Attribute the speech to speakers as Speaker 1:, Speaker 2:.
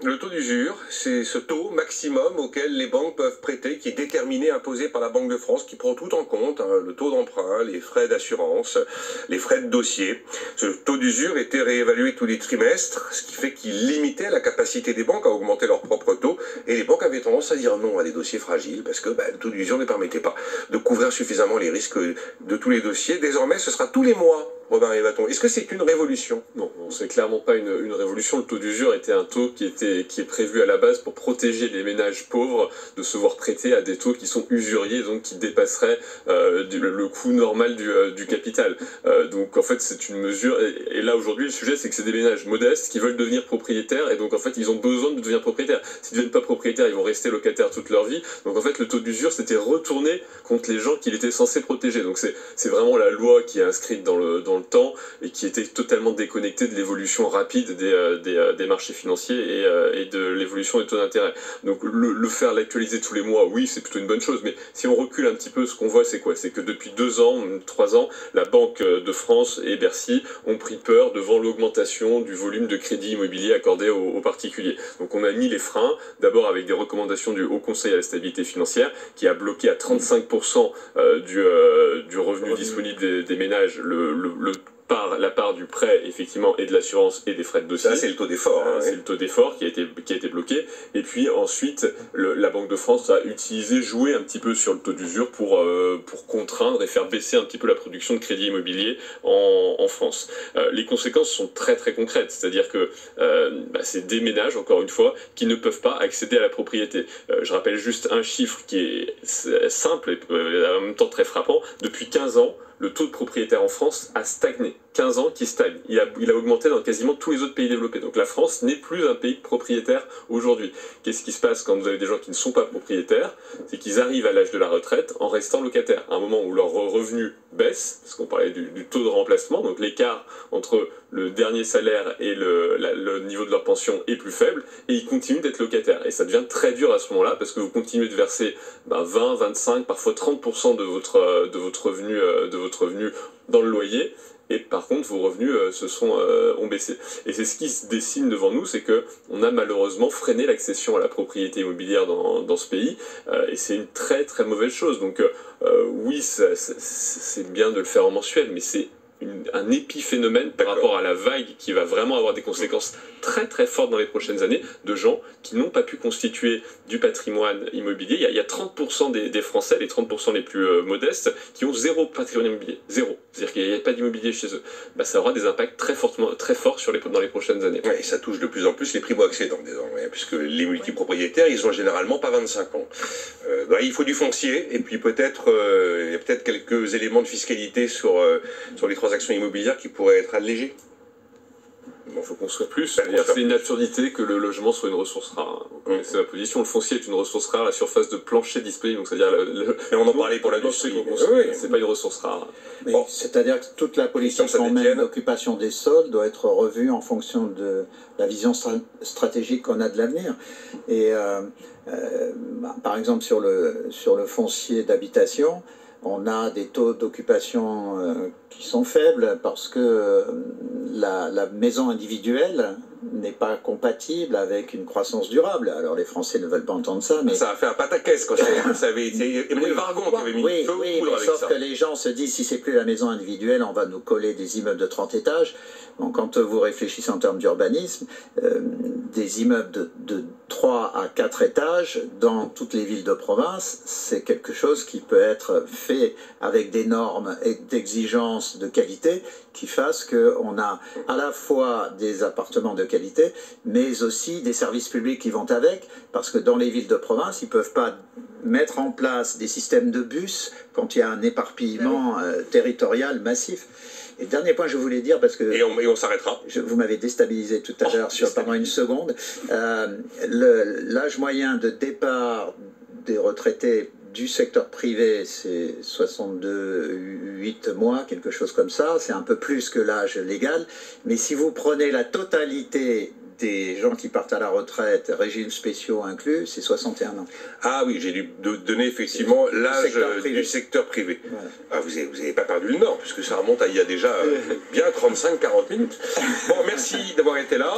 Speaker 1: Le taux d'usure, c'est ce taux maximum auquel les banques peuvent prêter, qui est déterminé, imposé par la Banque de France, qui prend tout en compte, hein, le taux d'emprunt, les frais d'assurance, les frais de dossier. Ce taux d'usure était réévalué tous les trimestres, ce qui fait qu'il limitait la capacité des banques à augmenter leur propre taux, et les banques avaient tendance à dire non à des dossiers fragiles, parce que le taux d'usure ne permettait pas de couvrir suffisamment les risques de tous les dossiers. Désormais, ce sera tous les mois. Robin Rivaton, est-ce que c'est une révolution?
Speaker 2: Non, c'est clairement pas une révolution. Le taux d'usure était un taux qui est prévu à la base pour protéger les ménages pauvres de se voir prêter à des taux qui sont usuriers, donc qui dépasseraient le coût normal du capital. Donc en fait c'est une mesure, et là aujourd'hui le sujet c'est que c'est des ménages modestes qui veulent devenir propriétaires, et donc en fait ils ont besoin de devenir propriétaires. S'ils ne deviennent pas propriétaires, ils vont rester locataires toute leur vie. Donc en fait le taux d'usure s'était retourné contre les gens qu'il était censé protéger. Donc c'est vraiment la loi qui est inscrite dans le temps et qui était totalement déconnectée de l'évolution rapide des marchés financiers et de l'évolution des taux d'intérêt. Donc le faire l'actualiser tous les mois, oui, c'est plutôt une bonne chose, mais si on recule un petit peu, ce qu'on voit, c'est quoi? C'est que depuis 2 ans, 3 ans, la Banque de France et Bercy ont pris peur devant l'augmentation du volume de crédit immobilier accordé aux particuliers. Donc on a mis les freins, d'abord avec des recommandations du Haut Conseil à la stabilité financière, qui a bloqué à 35% du revenu disponible des ménages la part du prêt, effectivement, et de l'assurance et des frais de dossier.
Speaker 1: Ça, c'est le taux d'effort.
Speaker 2: C'est le taux d'effort qui a été bloqué. Et puis ensuite, la Banque de France a joué un petit peu sur le taux d'usure pour contraindre et faire baisser un petit peu la production de crédit immobilier en France. Les conséquences sont très très concrètes, c'est-à-dire que c'est des ménages, encore une fois, qui ne peuvent pas accéder à la propriété. Je rappelle juste un chiffre qui est simple et en même temps très frappant. Depuis 15 ans, le taux de propriétaire en France a stagné. 15 ans qui stagne. Il a augmenté dans quasiment tous les autres pays développés. Donc la France n'est plus un pays propriétaire aujourd'hui. Qu'est-ce qui se passe quand vous avez des gens qui ne sont pas propriétaires? C'est qu'ils arrivent à l'âge de la retraite en restant locataires. À un moment où leurs revenus baissent, parce qu'on parlait du taux de remplacement, donc l'écart entre le dernier salaire et le niveau de leur pension est plus faible, et ils continuent d'être locataires. Et ça devient très dur à ce moment-là, parce que vous continuez de verser 20, 25, parfois 30% de votre revenu dans le loyer, et par contre vos revenus ont baissé. Et c'est ce qui se dessine devant nous, c'est que on a malheureusement freiné l'accession à la propriété immobilière dans ce pays, et c'est une très très mauvaise chose. Donc oui, c'est bien de le faire en mensuel, mais c'est un épiphénomène par rapport à la vague qui va vraiment avoir des conséquences très très fortes dans les prochaines années, de gens qui n'ont pas pu constituer du patrimoine immobilier. Il y a 30% des Français, les 30% les plus modestes, qui ont zéro patrimoine immobilier, zéro. C'est-à-dire qu'il n'y a pas d'immobilier chez eux. Ça aura des impacts très forts dans les prochaines années.
Speaker 1: Ouais, et ça touche de plus en plus les primo-accédants désormais, puisque les multipropriétaires, ils ont généralement pas 25 ans. Il faut du foncier, et puis peut-être il y a peut-être quelques éléments de fiscalité sur les transactions immobilières qui pourraient être allégés.
Speaker 2: Il faut construire plus. C'est une absurdité que le logement soit une ressource rare. C'est ma position. Le foncier est une ressource rare, la surface de plancher disponible, donc c'est-à-dire
Speaker 1: et on en parlait pour l'industrie.
Speaker 2: C'est pas une ressource rare.
Speaker 3: Bon. C'est-à-dire que toute la politique d'occupation des sols doit être revue en fonction de la vision stratégique qu'on a de l'avenir. Et par exemple sur le foncier d'habitation, on a des taux d'occupation qui sont faibles parce que la maison individuelle n'est pas compatible avec une croissance durable. Alors les Français ne veulent pas entendre ça, mais...
Speaker 1: Ça a fait un pataquès quand ça avait été Emmanuel Vargon qui avait mis le feu aux poudres avec ça.
Speaker 3: Sauf que les gens se disent, si c'est plus la maison individuelle, on va nous coller des immeubles de 30 étages. Donc quand vous réfléchissez en termes d'urbanisme, des immeubles de 3 à 4 étages dans toutes les villes de province, c'est quelque chose qui peut être fait avec des normes et d'exigences de qualité qui fassent qu'on a à la fois des appartements de qualité, mais aussi des services publics qui vont avec, parce que dans les villes de province, ils ne peuvent pas mettre en place des systèmes de bus quand il y a un éparpillement territorial massif. Et dernier point, je voulais dire, parce que...
Speaker 1: Et on s'arrêtera.
Speaker 3: Vous m'avez déstabilisé tout à l'heure pendant une seconde. L'âge moyen de départ des retraités du secteur privé, c'est 62,8 mois, quelque chose comme ça. C'est un peu plus que l'âge légal. Mais si vous prenez la totalité des gens qui partent à la retraite, régimes spéciaux inclus, c'est 61 ans.
Speaker 1: Ah oui, j'ai dû donner effectivement l'âge du secteur privé. Voilà. Ah, vous n'avez pas perdu le nord, puisque ça remonte à il y a déjà bien 35-40 minutes. Bon, merci d'avoir été là.